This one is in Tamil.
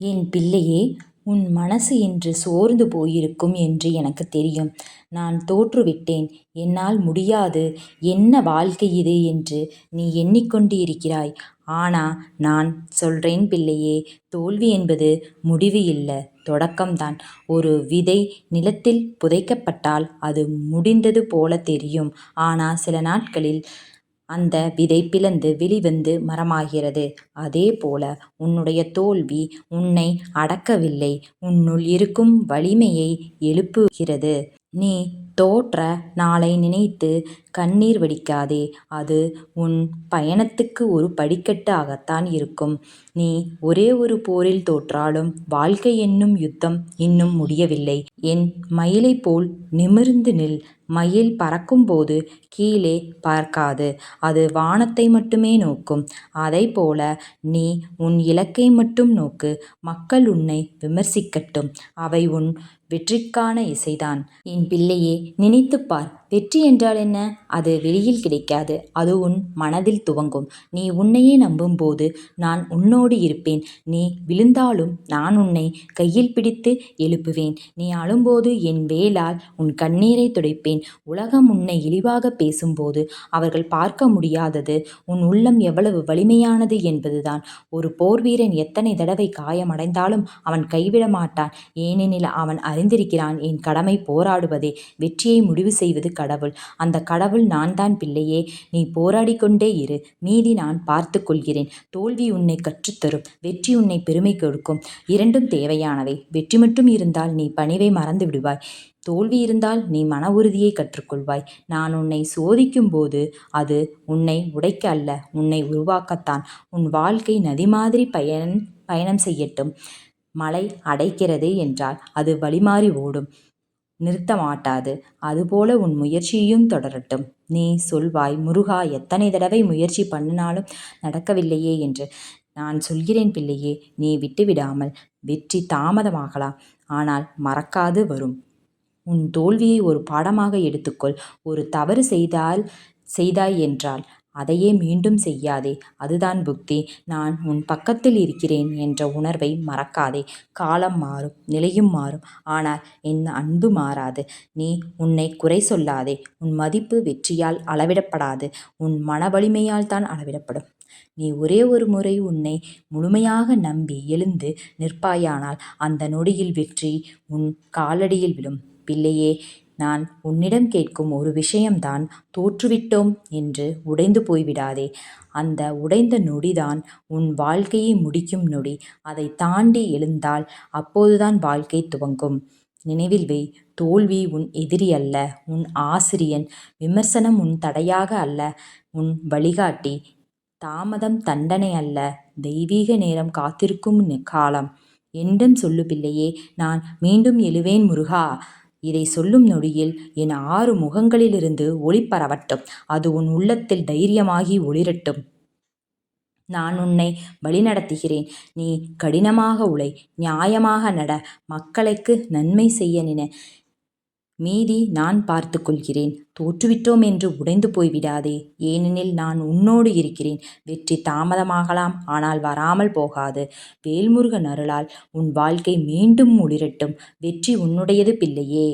என் பிள்ளையே, உன் மனசு இன்று சோர்ந்து போயிருக்கும் என்று எனக்குத் தெரியும். நான் தோற்றுவிட்டேன், என்னால் முடியாது, என்ன வாழ்க்கை இது என்று நீ எண்ணிக்கொண்டு இருக்கிறாய். ஆனா நான் சொல்றேன் பிள்ளையே, தோல்வி என்பது முடிவு இல்ல, தொடக்கம்தான். ஒரு விதை நிலத்தில் புதைக்கப்பட்டால் அது முடிந்தது போல தெரியும். ஆனா சில நாட்களில் அந்த விதை பிளந்து வெளிவந்து மரமாகிறது. அதேபோல உன்னுடைய தோல்வி உன்னை அடக்கவில்லை, உன்னுள் இருக்கும் வலிமையை எழுப்புகிறது. நீ தோற்ற நாளை நினைத்து கண்ணீர் வடிக்காதே. அது உன் பயணத்துக்கு ஒரு படிக்கட்டு ஆகத்தான் இருக்கும். நீ ஒரே ஒரு போரில் தோற்றாலும் வாழ்க்கை என்னும் யுத்தம் இன்னும் முடியவில்லை. என் மயிலைப் போல் நிமிர்ந்து நில். மயில் பறக்கும்போது கீழே பார்க்காது, அது வானத்தை மட்டுமே நோக்கும். அதைப்போல நீ உன் இலக்கை மட்டும் நோக்கு. மக்கள் உன்னை விமர்சிக்கட்டும், அவை உன் வெற்றிக்கான இசைதான். என் பிள்ளையே, நினைத்துப் பார், வெற்றி என்றால் என்ன? அது வெளியில் கிடைக்காது, அது உன் மனதில் துவங்கும். நீ உன்னையே நம்பும்போது நான் உன்னோடு இருப்பேன். நீ விழுந்தாலும் நான் உன்னை கையில் பிடித்து எழுப்புவேன். நீ அழும்போது என் வேலால் உன் கண்ணீரை துடைப்பேன். உலகம் உன்னை இழிவாக பேசும்போது அவர்கள் பார்க்க முடியாதது உன் உள்ளம் எவ்வளவு வலிமையானது என்பதுதான். ஒரு போர்வீரன் எத்தனை தடவை காயமடைந்தாலும் அவன் கைவிட மாட்டான். ஏனெனில் அவன் அறிந்திருக்கிறான், என் கடமை போராடுவதே, வெற்றியை முடிவு செய்வது கடவுள். அந்த கடவுள் நான் தான் பிள்ளையே. நீ போராடிக்கொண்டே இரு, மீதி நான் பார்த்து கொள்கிறேன். தோல்வி உன்னை கற்றுத்தரும், வெற்றி உன்னை பெருமை கொடுக்கும். இரண்டும் தேவையானவை. வெற்றி மட்டும் இருந்தால் நீ பணிவை மறந்து விடுவாய். தோல்வி இருந்தால் நீ மன உறுதியை கற்றுக்கொள்வாய். நான் உன்னை சோதிக்கும் போது அது உன்னை உடைக்க அல்ல, உன்னை உருவாக்கத்தான். உன் வாழ்க்கை நதி மாதிரி பயணம் செய்யட்டும். மழை அடைக்கிறது என்றால் அது வழிமாறி ஓடும், நிறுத்த மாட்டாது. அதுபோல உன் முயற்சியும் தொடரட்டும். நீ சொல்வாய், முருகா, எத்தனை தடவை முயற்சி பண்ணினாலும் நடக்கவில்லையே என்று. நான் சொல்கிறேன் பிள்ளையே, நீ விட்டுவிடாமல். வெற்றி தாமதமாகலாம், ஆனால் மறக்காது வரும். உன் தோல்வியை ஒரு பாடமாக எடுத்துக்கொள். ஒரு தவறு செய்தாய் என்றால் அதையே மீண்டும் செய்யாதே. அதுதான் புத்தி. நான் உன் பக்கத்தில் இருக்கிறேன் என்ற உணர்வை மறக்காதே. காலம் மாறும், நிலையும் மாறும், ஆனால் என் அன்பு மாறாது. நீ உன்னை குறை சொல்லாதே. உன் மதிப்பு வெற்றியால் அளவிடப்படாது, உன் மன வலிமையால் தான் அளவிடப்படும். நீ ஒரே ஒரு முறை உன்னை முழுமையாக நம்பி எழுந்து நிற்பாயானால் அந்த நொடியில் வெற்றி உன் காலடியில் விழும். பிள்ளையே, நான் உன்னிடம் கேட்கும் ஒரு விஷயம்தான். தோற்றுவிட்டோம் என்று உடைந்து போய்விடாதே. அந்த உடைந்த நொடிதான் உன் வாழ்க்கையை முடிக்கும் நொடி. அதை தாண்டி எழுந்தால் அப்போதுதான் வாழ்க்கை துவங்கும். நினைவில் வை, தோல்வி உன் எதிரி அல்ல, உன் ஆசிரியன். விமர்சனம் உன் தடையாக அல்ல, உன் வழிகாட்டி. தாமதம் தண்டனை அல்ல, தெய்வீக நேரம் காத்திருக்கும் காலம். என்றும் சொல்லு பிள்ளையே, நான் மீண்டும் எழுவேன் முருகா. இதை சொல்லும் நொடியில் என் 6 முகங்களிலிருந்து ஒளி பரவட்டும். அது உன் உள்ளத்தில் தைரியமாகி ஒளிரட்டும். நான் உன்னை வழிநடத்துகிறேன். நீ கடினமாக உழை, நியாயமாக நட, மக்களுக்கு நன்மை செய்ய நினை. மீதி நான் பார்த்து கொள்கிறேன். தோற்றுவிட்டோம் என்று உடைந்து போய்விடாதே, ஏனெனில் நான் உன்னோடு இருக்கிறேன். வெற்றி தாமதமாகலாம், ஆனால் வராமல் போகாது. வேல்முருகன் அருளால் உன் வாழ்க்கை மீண்டும் ஒளிரட்டும். வெற்றி உன்னுடையது பிள்ளையே.